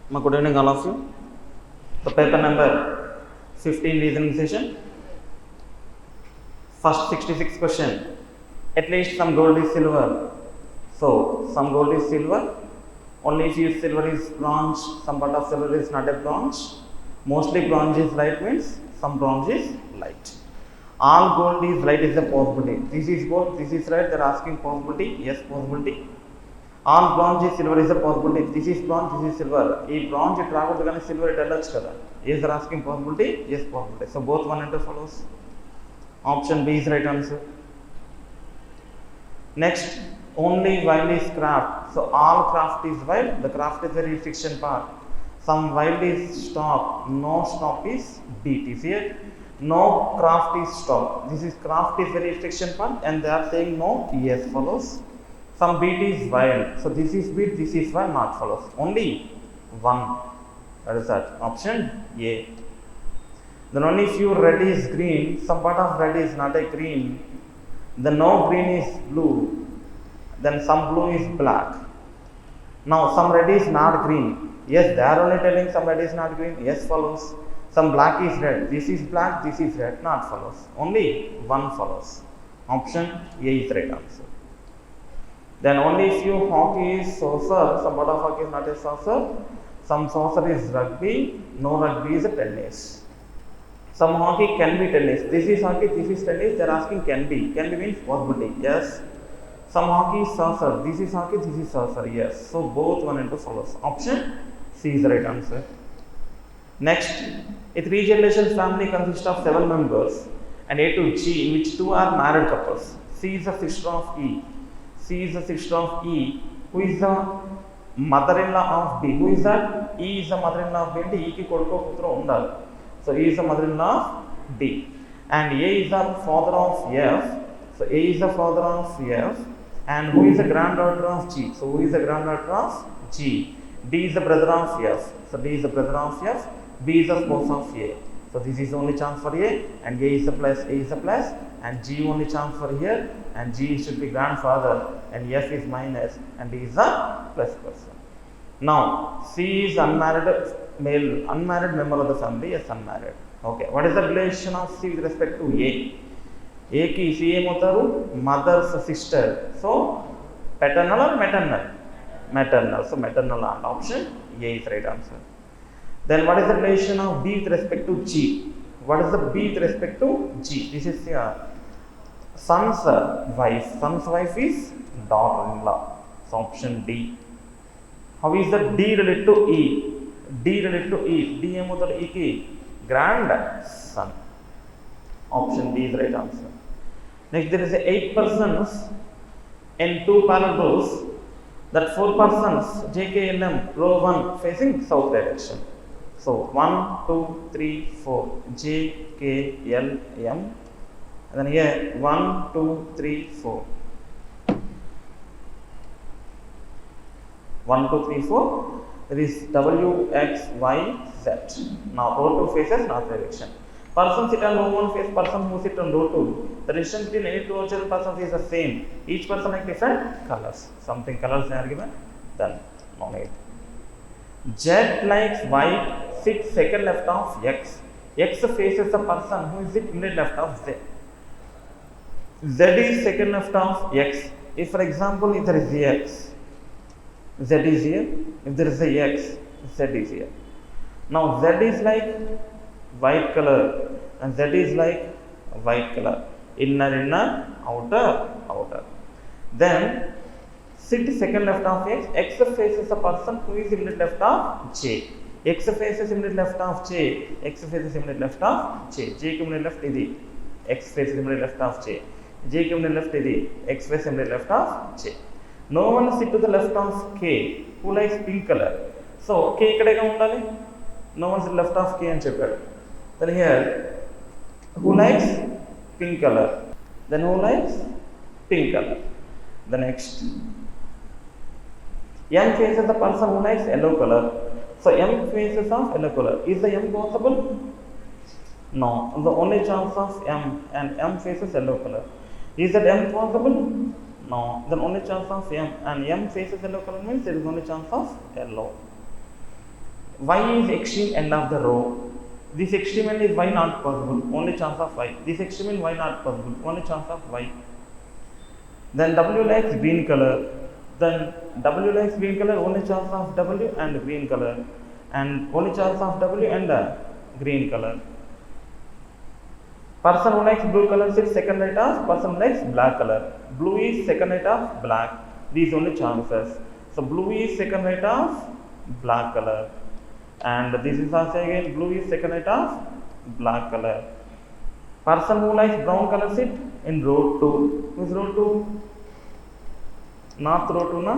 Good evening, all of you. The paper number 15 reasoning session. First 66 question. At least some gold is silver. So, some gold is silver. Only few silver is bronze. Some part of silver is not a bronze. Mostly bronze is light means some bronze is light. All gold is light is a possibility. This is gold, this is light. They are asking possibility. Yes, possibility. All bronze is silver is a possibility. This is bronze, this is silver. This bronze it రాకూడదు కానీ silver it వెళ్ళొచ్చు కదా. Is there asking possibility? Yes, possibility. So both one and two follows. Option B is right answer. Next, only while is craft. So all craft is while. The craft is the restriction part. Some while is stop. No stop is beat. Is here. No craft is stop. This is craft is the restriction part, and they are saying no. Yes follows. Some beat is while. So this is beat, this is while, not follows. Only one. That is that. Option A. Then only few red is green. Some part of red is not a green. Then no green is blue. Then some blue is black. Now some red is not green. Yes, they are only telling some red is not green. Yes follows. Some black is red. This is black, this is red, not follows. Only one follows. Option A is right answer. Then only few hockey is saucer. Some part of hockey is not a saucer. Some saucer is rugby. No rugby is a tennis. Some hockey can be tennis. This is hockey, this is tennis. They are asking can be. Can be means possibility. Yes. Some hockey is saucer. This is hockey, this is saucer. Yes. So both one and two follows. Option C is the right answer. Next, a three-generation family consists of 7 members and A to G, in which 2 are married couples. C is the sister of E. C is the sister of E. Who is the mother-in-law of B? Who is that? E is the mother-in-law of B. And E ki koduko kutro undali. So E is the mother-in-law of D. And A is the father of F. So A is the father of F. And who is the granddaughter of G? So who is the granddaughter of G? D is the brother of F. So D is the brother of F. B is the spouse of A. So this is only chance for A, and A is the plus, A is the plus, and G only chance for here, and G should be grandfather, and F is minus, and D is the plus person. Now C is unmarried male, unmarried member of the family. Yes, unmarried. Okay, what is the relation of C with respect to A? A ki C ఏమవుతారు mother's sister. So paternal or maternal? Maternal. So maternal and option A is right answer. Then what is the relation of B with respect to G? What is the B with respect to G? This is son's wife. Son's wife is daughter-in-law. So option D. How is the D related to E? D related to E. D ఏమవుతాడు E ki grandson. Option D is the right answer. Next, there is 8 persons in 2 parallel rows. That 4 persons JKLM row 1 facing south direction. So 1, 2, 3, 4 J, K, L, M, and then here 1, 2, 3, 4. 1, 2, 3, 4. There is W, X, Y, Z. Now row 2 faces north direction. Person sit on row 1 face, person who sit on row 2. The distance between any 2 original persons is the same. Each person has different colors. Something colors are given. Then no need. Z likes white, sit second left of X. X faces the person who is sit immediate left of Z. Z is second left of X. If for example, if there is X, Z is here. If there is a X, Z is here. Now Z is like white color and Z is like white color. Inner, inner, outer, outer. Then sit second left of X. X faces the person who is immediate left of J. X faces immediate left of J. X faces immediate left of J. J ki immediate left idi. X faces immediate left of J. J ki immediate left idi. X faces immediate left of J. No one sit to the left of K. Who likes pink color? So K ikkadega undali. No one sit left of K అని చెప్పాడు. Then here, who likes pink color? Then who likes pink color? The next. M faces the person who likes yellow color. So M faces of yellow color. Is the M possible? No. The only chance of M and M faces yellow color. Is that M possible? No. The only chance of M and M faces yellow color means there is only chance of yellow. Y is extreme end of the row. This extreme end is Y not possible, only chance of Y. This extreme end Y not possible, only chance of Y. Then W likes green color. Then W likes green color, only chance of W and green color. And only chance of W and green color. Person who likes blue color sits second right of person who likes black color. Blue is second right of black. These only chances. So blue is second right of black color. And this is also again blue is second right of black color. Person who likes brown color sit in row 2. Who is row 2? North row 2 na?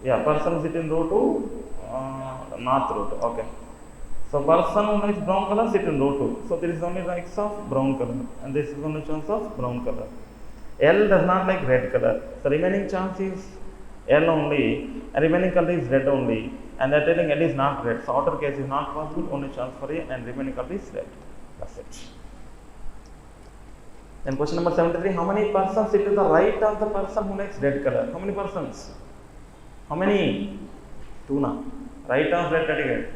Yeah, person sit in row 2, north row 2. Okay. So person who likes brown color sit in row 2. So there is only likes of brown color, and this is only chance of brown color. L does not like red color. So remaining chance is L only, and remaining color is red only. And they are telling L is not red. So outer case is not possible, only chance for A, and remaining color is red. That's it. Then question number 73, how many persons sit to the right of the person who likes red color? How many persons? How many? 2 na. Right of red category?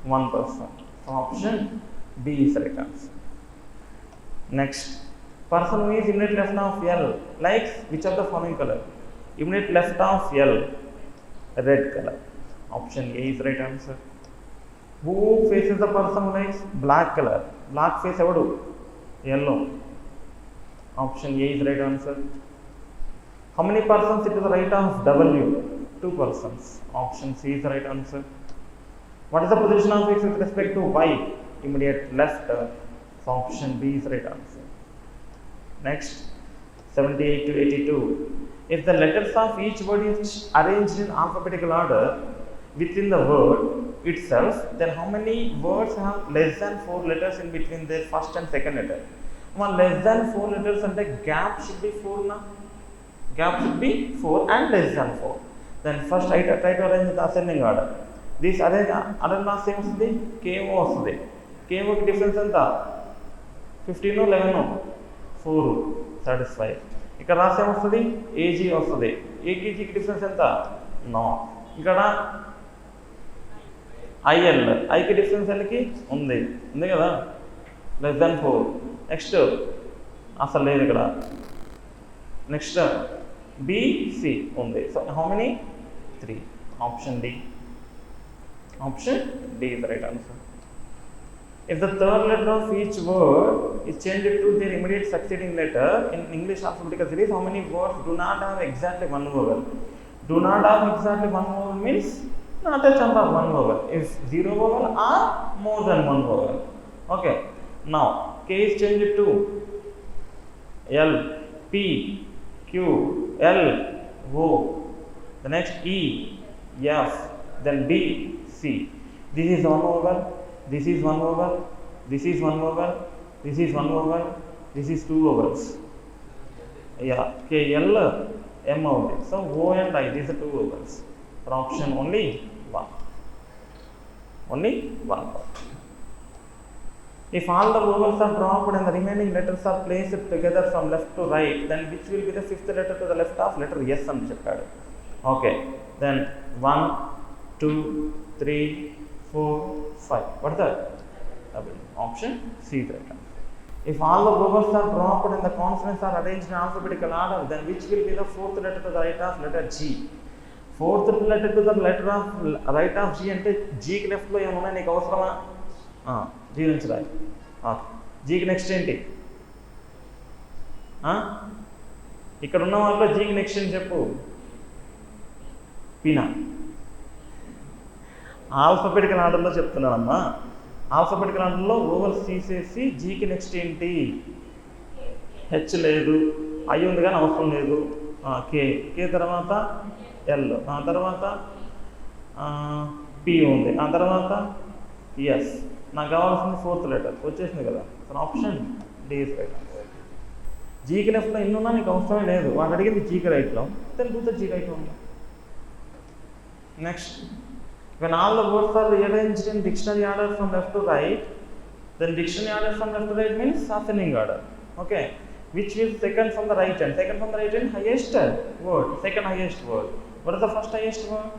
1 person. So option B is right answer. Next, person who is immediate left of L likes which of the following color? Immediate left of L, red color. Option A is right answer. Who faces the person who likes black color? Black face evadu? Yellow. Option A is right answer. How many persons sit to the right of W? 2 persons. Option C is the right answer. What is the position of X with respect to Y? Immediate left. So option B is right answer. Next, 78 to 82. If the letters of each word is arranged in alphabetical order within the word itself, then how many words have less than 4 letters in between their first and second letter? One less than 4 letters and the gap should be 4 na? Gap should be 4 and less than 4. Then first I try to arrange the ascending order. This arrange order na same vastadi, KO vastadi. KO ki difference enta 15 or 11 or 4 satisfied. ఇక్కడ రాసి ఏమొస్తుంది AG వస్తుంది. ఏకేజీకి difference ఎంత? No. ఇక్కడ IL ఐకి difference ఎల్కి ఉంది కదా, లెస్ దాన్ 4. నెక్స్ట్ అసలు లేదు ఇక్కడ. నెక్స్ట్ బిసి ఉంది. So how many? 3. Option D. Option D is the right answer. If the third letter of each word is changed to their immediate succeeding letter in English alphabetical series, how many words do not have exactly one vowel? Do not have exactly one vowel means not a chunk of one vowel. If 0 vowel or more than 1 vowel. Okay. Now K is changed to L, P, Q, L, O. The next E, F, then D, C. This is one vowel. This is 1 vowel, this is 1 vowel, this is 1 vowel, this is 2 vowels. Yeah, K, L, M out. So O and I, these are 2 vowels. For option only 1. Only 1. If all the vowels are dropped and the remaining letters are placed together from left to right, then which will be the 5th letter to the left of letter S and cheppadu. Okay, then 1, 2, 3, 4, 5. What is that? Option C is right answer. If all the vowels are dropped and the consonants are arranged in alphabetical order, then which will be the 4th letter to the right of letter G? 4th letter to the letter of right of G ante G ki left lo em unna neeku avasarama? G nunchi rayi. G ki next enti? ఇక్కడ ఉన్న వాళ్ళలో G కి next ఏం చెప్పు? పినా. Alphabetical ఆర్డర్లో చెప్తున్నానమ్మా. Alphabetical ఆర్డర్లో ovals తీసేసి జీకి next ఏంటి? హెచ్ లేదు, ఐ ఉంది కానీ అవసరం లేదు. కే, కే తర్వాత ఎల్, ఆ తర్వాత పి ఉంది, ఆ తర్వాత ఎస్. నాకు కావాల్సింది 4th లెటర్ వచ్చేసింది కదా. Option D is right. జీకి లెఫ్ట్లో ఎన్ని ఉన్నా నీకు అవసరమే లేదు. వాడు అడిగింది జీకి రైట్లో, then do the G right ఉంది. Next, when all the words are rearranged in dictionary order from left to right, then dictionary order from left to right means ascending order. Okay, which is second from the right hand? Second from the right hand, highest word, second highest word. What is the first highest word?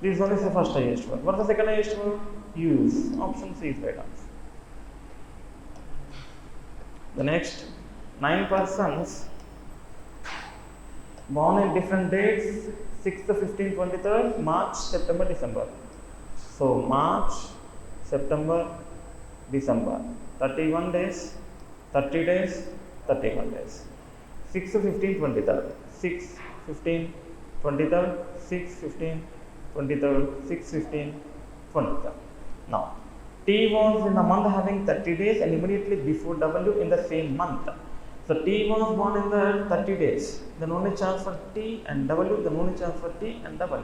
This one is the first highest one. What is the second highest one? Use. Option C is right answer. The next, 9 persons born in different dates, 6th, 15th, 23rd, March, September, December. So March, September, December. 31 days, 30 days, 31 days. 6th, 15th, 23rd. 6, 15, 23rd, 6, 15, 23rd, 6, 15, 23rd. Now, T was in the month having 30 days and immediately before W in the same month. So T was born in the 30 days. Then only chance for T and W, then only chance for T and W.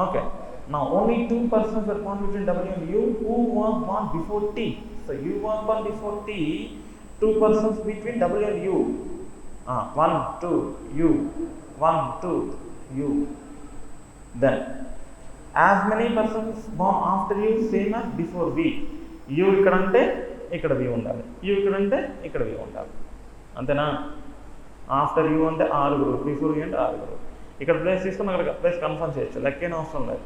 Okay. Now only 2 persons were born between W and U who was born before T. So U was born before T, 2 persons between W and U. 1, 2, U. 1, 2, U. Then as many persons born after U same as before V. U ikkadante ikkada V undali. U ikkadante ikkada V undali. Antena? After U ante 6, before U ante 6. Ikkada place తీసుకొని అక్కడ place confirm చేయొచ్చు. లెక్కేం అవసరం లేదు.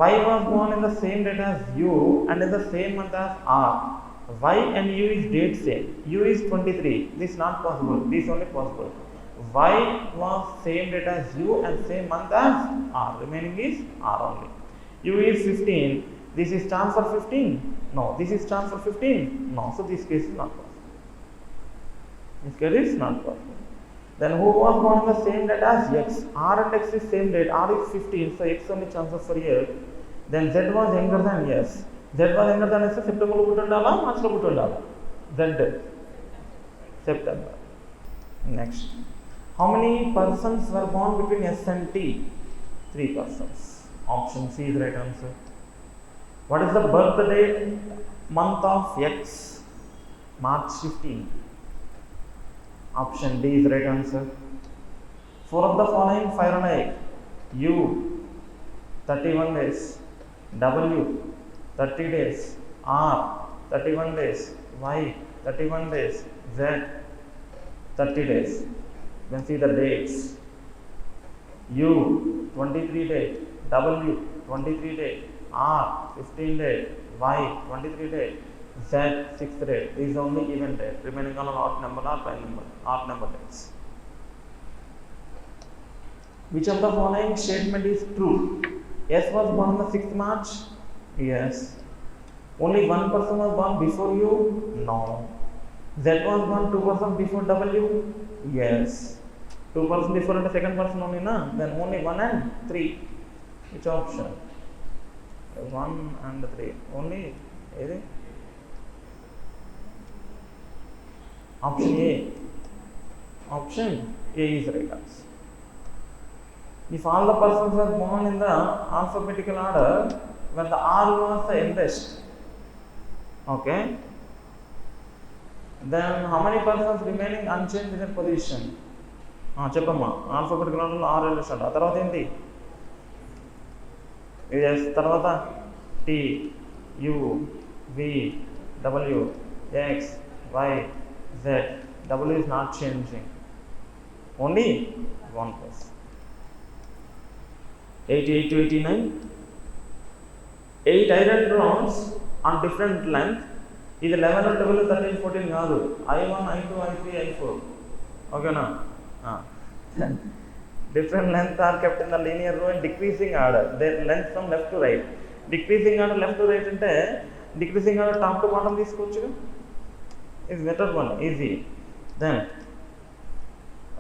Y was born in the same date as U and in the same month as R. Y and U is date same. U is 23. This is not possible. This is only possible. Y was same date as U and same month as R. Remaining is R only. U is 15. This is chance for 15? No. This is chance for 15? No. So this case is not possible. This case is not possible. Then who was born in the same date as X? R and X is same date. R is 15. So X only chances for here. Then Z was younger than S. Z was younger than S. September lo puttundala, March lo puttundala. Z. September. Next. How many persons were born between S and T? 3 persons. Option C is the right answer. What is the birthday month of X? March 15. Option D is the right answer. 4 of the following fire on egg. U 31 days, W 30 days, R 31 days, Y 31 days, Z 30 days. Then see the dates. U 23 date, W 23 date, R 15 date, Y 23 date, Z 6th date. These are only even date. Remaining all odd number or prime number, odd number dates. Which of the following statement is true? S was born on the 6th March? Yes. Only 1 person was born before you? No. Z was born 2 persons before W? Yes. 2 persons before and the second person only, na? Then only 1 and 3. Which option? 1 and 3. Only is it? Option A. Option A is right answer. If all the persons were born in the alphabetical order, when the R was the eldest, okay, then how many persons remaining unchanged in their position? చెప్పమ్మా alphabetical ఆర్డర్లో R eldest అంట. ఆ తర్వాత ఏంటి? Yes, తర్వాత T, U, V, W, X, Y, Z. W is not changing. Only 1 person. 88 to 89. 8 iron rods on different length. ఇది 11, 12, 13, 14 కాదు. I1, I2, I3, I4. ఓకేనా? Different length are kept in the linear row in decreasing order. Their length from left to right. Decreasing order left to right అంటే decreasing order top to bottom తీసుకోవచ్చుగా. Is better one, easy. Then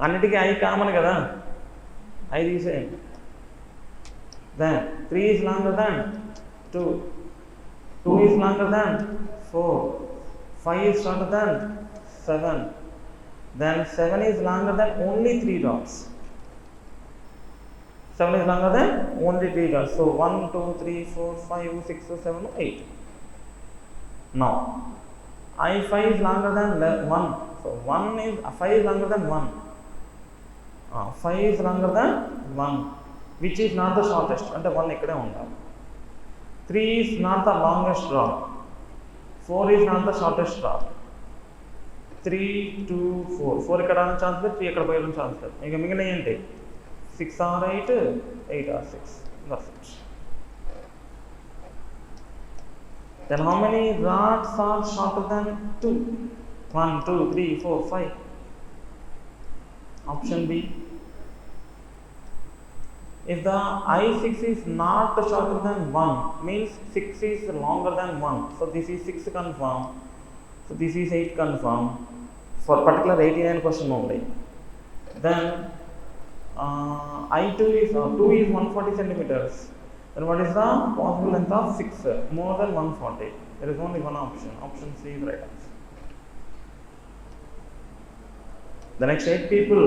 అన్నిటికీ I common కదా, I తీసేయండి. Then 3 is longer than 2, 2 is longer than 4, 5 is shorter than 7, then 7 is longer than only 3 dots. 7 is longer than only 3 dots. So 1, 2, 3, 4, 5, 6, 7, 8. Now I5 is longer than 1. So 5 is longer than 1. 5 is longer than 1. Which is not the shortest, అంటే 1 ఇక్కడే ఉండాలి. 3 is not the longest rod. 4 is not the shortest rod. 3, 2, 4. 4 ఇక్కడ రావడం chance లేదు, 3 ఇక్కడ పోయడం chance లేదు. ఇంకా మిగిలిన ఏంటి? 6 or 8, 8 or 6. That's it. Then how many rods are shorter than 2? 1, 2, 3, 4, 5. Option B. If the I6 is not shorter than 1, means 6 is longer than 1. So this is 6 confirm. So this is 8 confirm. For particular 89 question only. Then I2 is 2 is 140 centimeters. Then what is the possible length of 6? More than 140. There is only one option. Option C is right answer. The next 8 people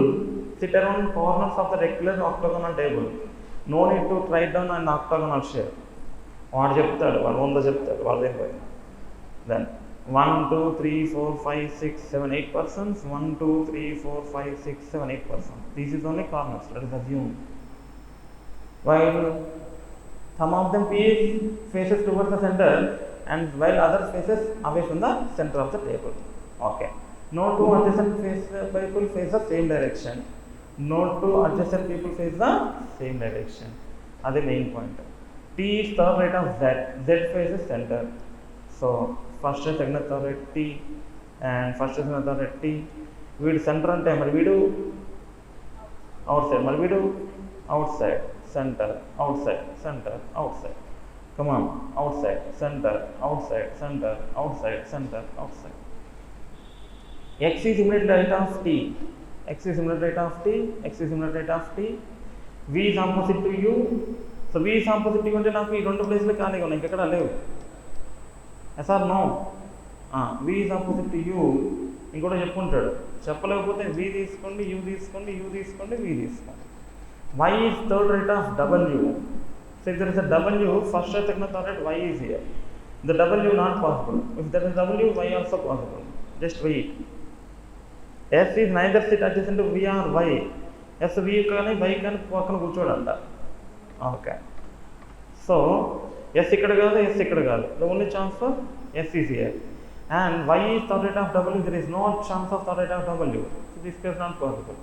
sit around corners of the rectangular octagonal table. No need to write down an octagonal shape. What చెప్తాడు వాడు 100 చెప్తాడు వాళ్ళదేం పోయింది. Then 1, 2, 3, 4, 5, 6, 7, 8 persons. 1, 2, 3, 4, 5, 6, 7, 8 persons. This is only corners. Let us assume. While some of them faces towards the center, and while others faces away from the center of the table. Okay. No two adjacent people face the same direction. No two adjacent people face the same direction. That's the main point. T is third right of Z. Z faces center. So first and second and third right T, and first and third right T. We do center and time. We do outside. We do outside, center, outside, center, outside. Come on, outside, center, outside, center, outside, center, outside. X is immediate right of T. X is immediate right of T. X is immediate right of T. V is opposite to U. So V is opposite to U అంటే నాకు ఈ రెండు ప్లేస్లు ఖాళీగా ఉన్నాయి, ఇంకెక్కడ లేవు. Yes or no? V is opposite to U. ఇంకోటి చెప్పుకుంటాడు, చెప్పలేకపోతే V తీసుకోండి, U తీసుకోండి, U తీసుకోండి, V తీసుకోండి. Y is third right of W. So if there is a W, first right, second, third right, Y is here. The W not possible. If there is W, Y also possible. Just wait. S is neither sit adjacent to V or Y. S V కానీ Y కానీ పక్కన కూర్చోడంట. Okay. So S ఇక్కడ కాదు, S ఇక్కడ కాదు. The only chance for S is here. And Y is third right of W. There is no chance of third right of W. So this is not possible.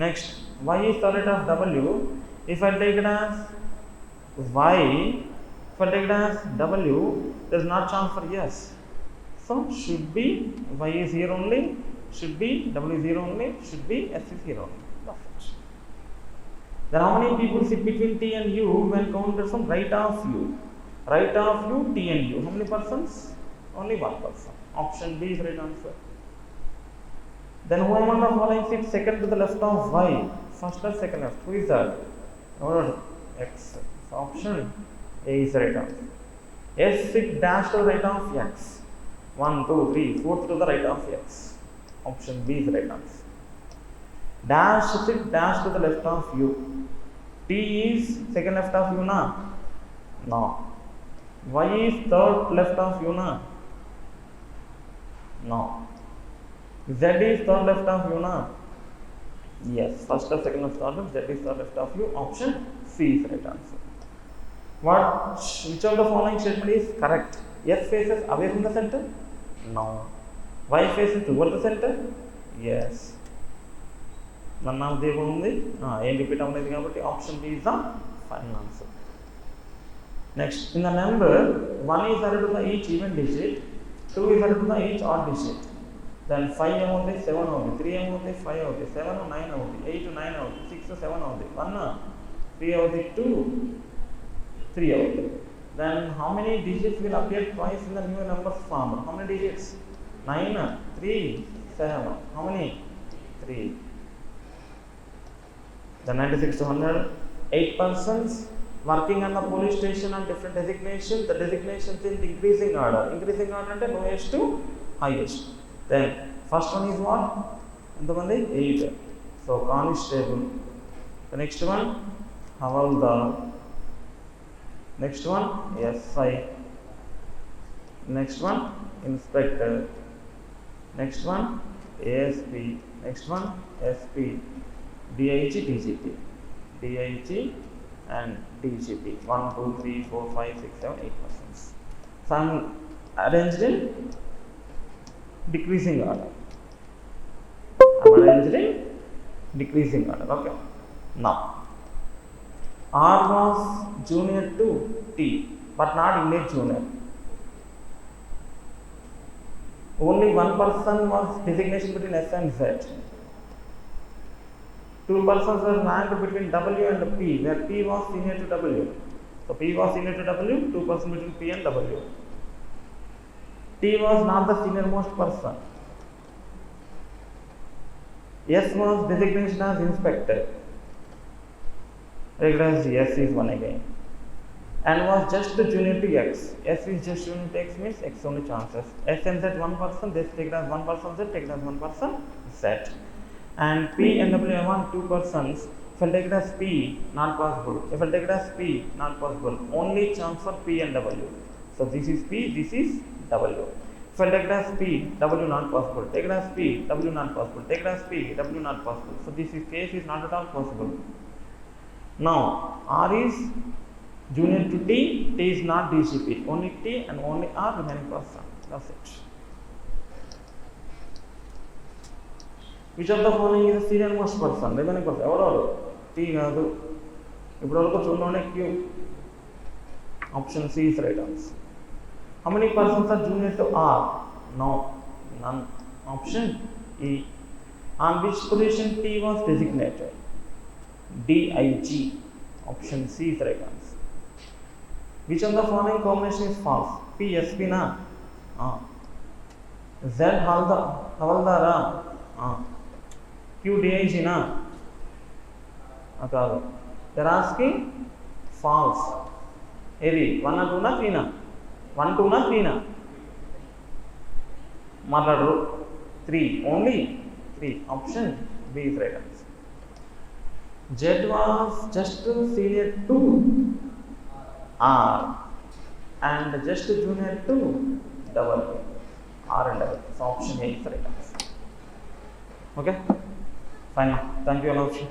Next, Y is third right of W. If I take it as Y, if I take it as W, there is not chance for S. So should be Y is here only, should be W is here only, should be S is here only. Perfect. Then how many people sit between T and U when counted from right of U? Right of U, T and U. How many persons? Only one person. Option B is right answer. Then who among the following sits second to the left of Y? First or second left? Who is that? X. So option A is right answer. S sit dash to the right of X. 1, 2, 3, 4th to the right of X. Option B is right answer. Dash sit dash to the left of U. T is second left of U na? No. Y is third left of U na? No. Z is third left of U na? Yes. First or second or third, Z is third left of U. Option C is right answer. Which of the following statement is correct? S faces away from the center? No. Y faces towards the center? Yes. None of them only. Repeat option B is the final answer. Next, in the number, 1 is added to the each even digit, 2 is added to the each odd digit. Then 5 amount is 7 out, 3 amount is 5 out, 7 or 9 out, 8 to 9 out, 6 to 7 out, 1 3 out, 2 3 out. Then how many digits will appear twice in the new numbers form? How many digits? 9, 3, 7. How many? 3. The 96 to 100, 8 persons working on the police station on different designations. The designations in increasing order. Increasing order and lowest to highest. Then first one is what? And the one is 8. So constable. The next one, Havaldar. Next one, SI. Next one, inspector. Next one, ASP. Next one, SP. DIG, DGP. DIG and DGP. 1, 2, 3, 4, 5, 6, 7, 8 persons. Some arranged in decreasing order. I'm arranged in decreasing order. Okay. Now, R was junior to T, but not immediate junior. Only one person was designation between S and Z. Two persons were ranked between W and P, where P was senior to W. So P was senior to W, two persons between P and W. T was not the senior most person. S was designation as inspector. Recognize S is one again. And was just junior to X. S is just junior to X means X only chances. S and Z one person, this take it as one person Z, take it as one person Z. And P and W I want two persons. If I take it as P, not possible. If I take it as P, not possible. Only chance for P and W. So this is P, this is W. If I take it as P, W not possible. Take it as P, W not possible. Take it as P, W not possible. So this is case is not at all possible. Now R is junior to T, T is not DCP. Only T and only R remaining person. That's it. Which of the following is the senior most person? Remaining person. Evavaru? T kaadu. Ippudu chudone Q. Option C is right answer. How many persons are junior to R? No, none. Option E. On which position T was designated? DIG. Option C is right answer. Which of the following combination is false? P SP na? Z Havaldara? Q DIG na? Kaadu. They are asking false. Edi 1 na 2 na 3 na? 1 2 na 3 na? Matladru 3, only 3. Option B is right answer. Z was just senior to R and just junior to W. R and W. So option A is right answer. Okay, fine. Thank you, Anoush.